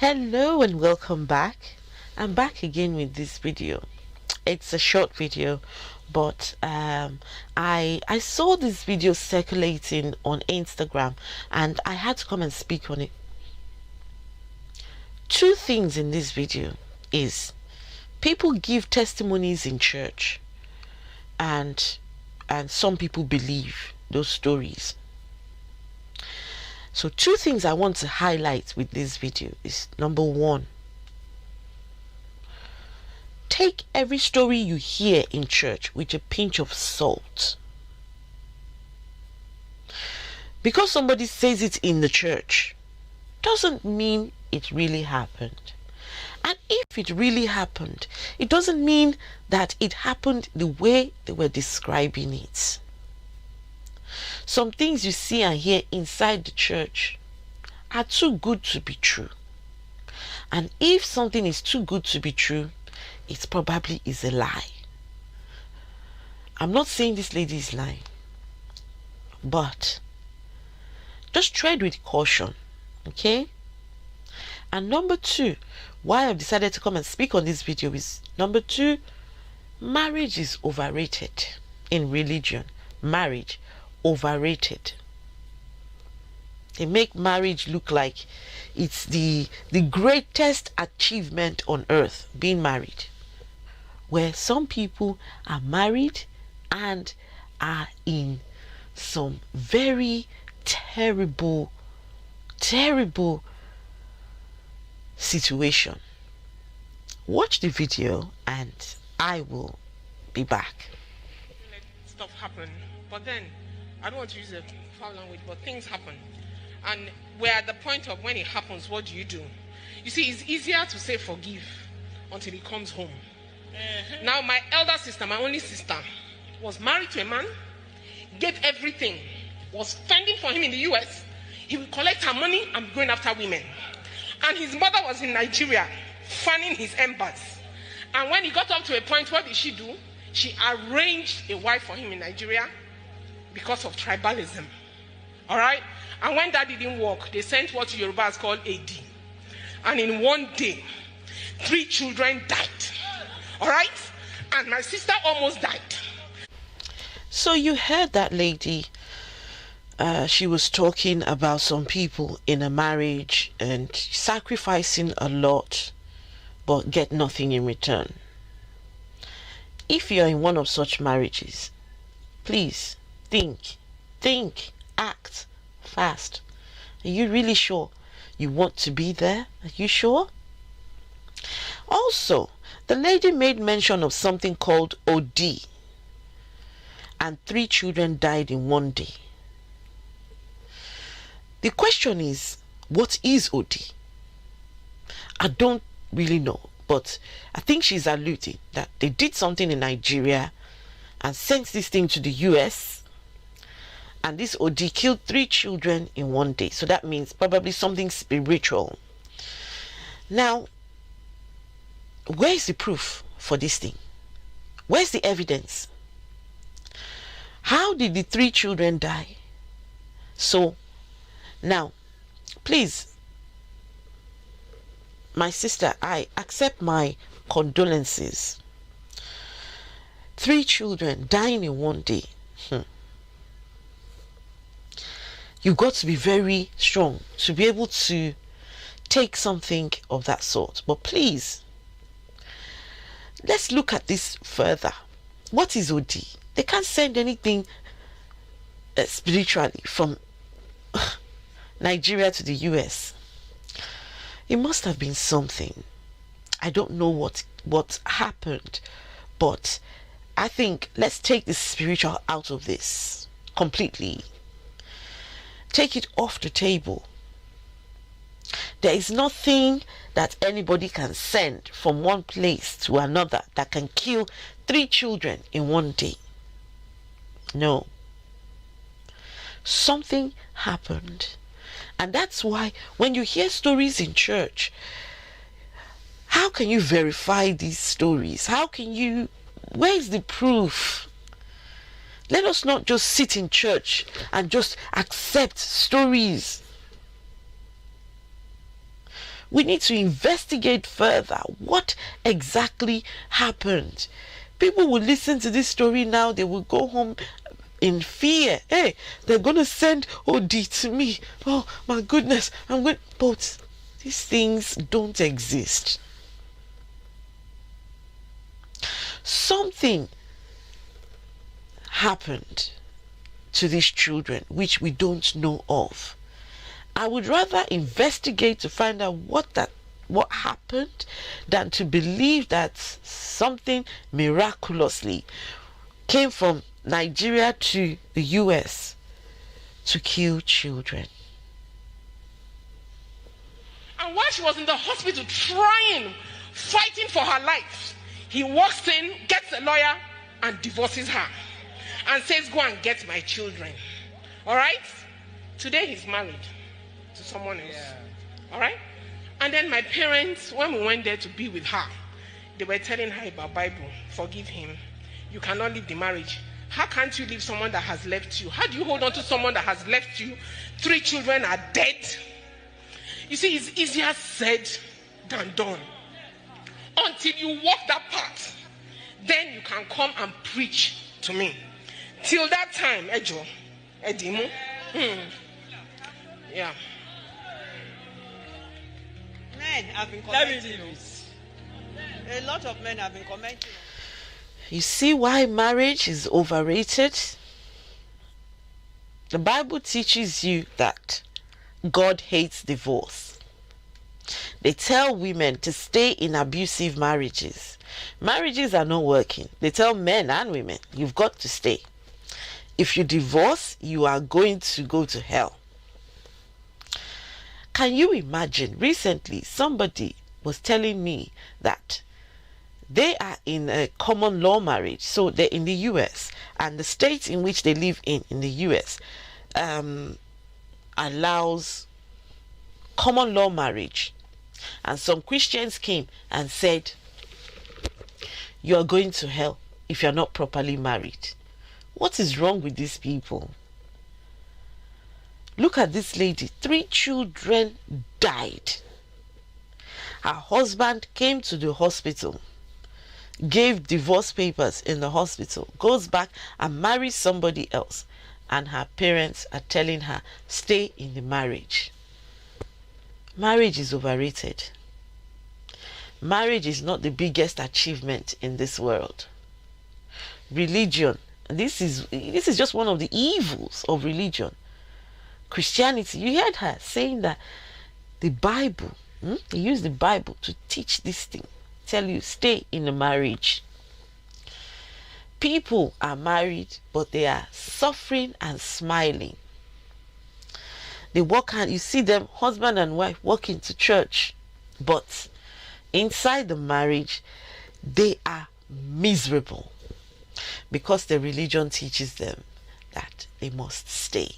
Hello and welcome back. I'm back again with this video. It's a short video, but I saw this video circulating on Instagram and I had to come and speak on it. Two things in this video is people give testimonies in church and some people believe those stories. So two things I want to highlight with this video is, number one, take every story you hear in church with a pinch of salt. Because somebody says it in the church doesn't mean it really happened. And if it really happened, it doesn't mean that it happened the way they were describing it. Some things you see and hear inside the church are too good to be true. And if something is too good to be true, it probably is a lie. I'm not saying this lady is lying, but just tread with caution, okay? And number two, why I've decided to come and speak on this video is, number two, marriage is overrated in religion. Marriage overrated. They make marriage look like it's the greatest achievement on earth, being married, where some people are married and are in some very terrible situation. Watch the video and I will be back. Let stuff happen, but then I don't want to use a foul language, but things happen. And we're at the point of when it happens, what do? You see, it's easier to say forgive until he comes home. Now, my elder sister, my only sister, was married to a man, gave everything, was fending for him in the US. He would collect her money and be going after women. And his mother was in Nigeria, fanning his embers. And when he got up to a point, what did she do? She arranged a wife for him in Nigeria because of tribalism. All right? And when that didn't work, they sent what Yorubas call AD. And in one day, 3 children died. All right? And my sister almost died. So you heard that lady. She was talking about some people in a marriage and sacrificing a lot but get nothing in return. If you're in one of such marriages, please think, act fast. Are you really sure you want to be there? Are you sure? Also, the lady made mention of something called OD, and 3 children died in one day. The question is, what is OD? I don't really know, but I think she's alluding that they did something in Nigeria and sent this thing to the US, and this OD killed 3 children in one day. So that means probably something spiritual. Now, where's the proof for this thing? Where's the evidence? How did the 3 children die? So now, please, my sister, I accept my condolences. 3 children dying in one day. You've got to be very strong to be able to take something of that sort. But please, let's look at this further. What is OD? They can't send anything spiritually from Nigeria to the US. It must have been something. I don't know what happened, but I think let's take the spiritual out of this completely. Take it off the table. There is nothing that anybody can send from one place to another that can kill 3 children in one day. No. Something happened. And that's why when you hear stories in church, how can you verify these stories? Where's the proof? Let us not just sit in church and just accept stories. We need to investigate further what exactly happened. People will listen to this story now, they will go home in fear. Hey, they're going to send OD to me. Oh my goodness, I'm going. But these things don't exist. Something happened to these children which we don't know of. I would rather investigate to find out what happened than to believe that something miraculously came from Nigeria to the US to kill children. And while she was in the hospital trying, fighting for her life, he walks in, gets a lawyer, and divorces her. And says, go and get my children. All right? Today he's married to someone else. Yeah. All right? And then my parents, when we went there to be with her, they were telling her about Bible. Forgive him. You cannot leave the marriage. How can't you leave someone that has left you? How do you hold on to someone that has left you? 3 children are dead. You see, it's easier said than done. Until you walk that path, then you can come and preach to me. Till that time, Ejo, Edimu. Yeah. Men have been commenting. A lot of men have been commenting. You see why marriage is overrated? The Bible teaches you that God hates divorce. They tell women to stay in abusive marriages. Marriages are not working. They tell men and women, you've got to stay. If you divorce, you are going to go to hell. Can you imagine? Recently, somebody was telling me that they are in a common law marriage. So they're in the US, and the state in which they live in the US, allows common law marriage. And some Christians came and said, you are going to hell if you're not properly married. What is wrong with these people? Look at this lady. 3 children died. Her husband came to the hospital, gave divorce papers in the hospital, goes back and marries somebody else, and her parents are telling her, stay in the marriage. Marriage is overrated. Marriage is not the biggest achievement in this world. Religion, this is just one of the evils of religion. Christianity, you heard her saying that the Bible, they use the Bible to teach this thing, tell you stay in a marriage. People are married, but they are suffering and smiling. They walk and you see them, husband and wife, walking to church, but inside the marriage, they are miserable because the religion teaches them that they must stay.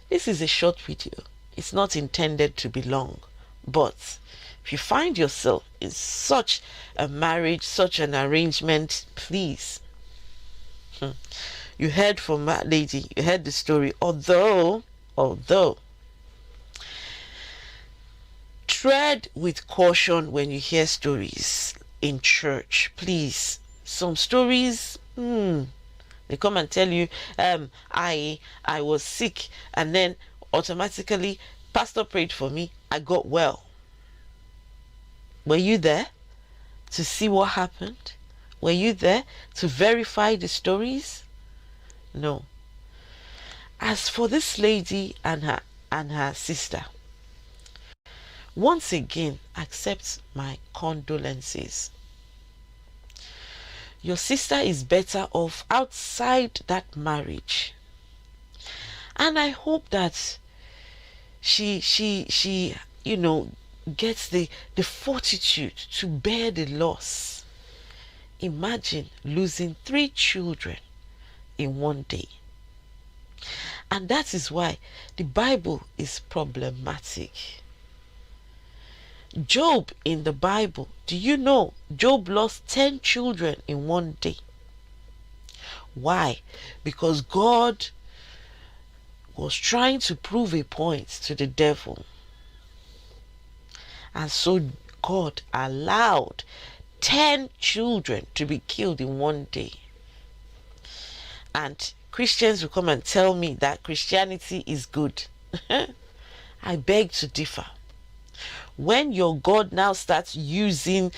This is a short video. It's not intended to be long, but if you find yourself in such a marriage, such an arrangement, please. You heard from that lady, you heard the story, although tread with caution when you hear stories in church, please. Some stories, they come and tell you, I was sick, and then automatically, pastor prayed for me, I got well. Were you there to see what happened? Were you there to verify the stories? No. As for this lady and her sister, once again, accept my condolences. Your sister is better off outside that marriage. And I hope that she gets the fortitude to bear the loss. Imagine losing 3 children in one day. And that is why the Bible is problematic. Job in the Bible, do you know Job lost 10 children in one day? Why? Because God was trying to prove a point to the devil. And so God allowed 10 children to be killed in one day. And Christians will come and tell me that Christianity is good. I beg to differ. When your God now starts using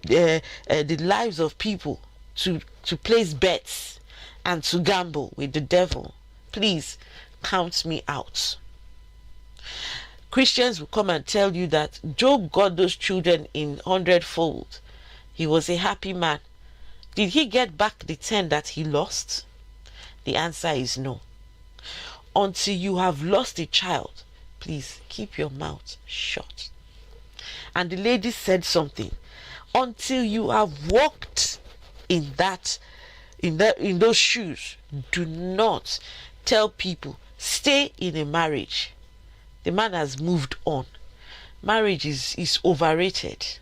the lives of people to place bets and to gamble with the devil, please count me out. Christians will come and tell you that Job got those children in 100-fold. He was a happy man. Did he get back the 10 that he lost? The answer is no. Until you have lost a child, please keep your mouth shut. And the lady said something. Until you have walked in those shoes, do not tell people stay in a marriage. The man has moved on. Marriage is overrated.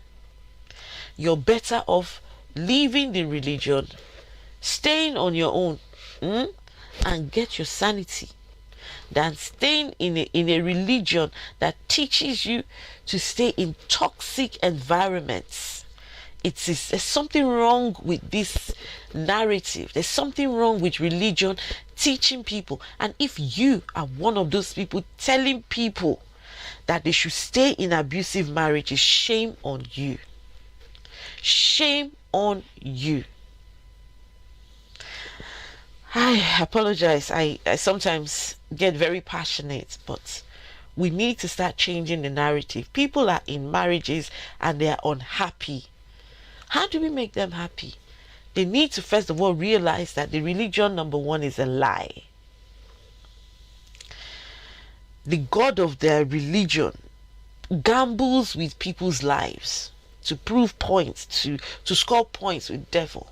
You're better off leaving the religion, staying on your own, and get your sanity, than staying in a religion that teaches you to stay in toxic environments. There's something wrong with this narrative. There's something wrong with religion teaching people. And if you are one of those people telling people that they should stay in abusive marriages, shame on you. Shame on you. I apologize. I sometimes get very passionate, but we need to start changing the narrative. People are in marriages and they are unhappy. How do we make them happy? They need to first of all realize that the religion, number one, is a lie. The God of their religion gambles with people's lives to prove points, to score points with devil.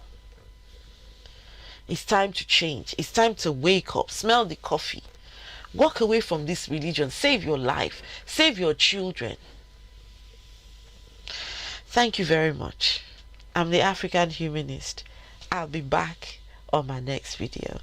It's time to change. It's time to wake up. Smell the coffee. Walk away from this religion. Save your life. Save your children. Thank you very much. I'm the African Humanist. I'll be back on my next video.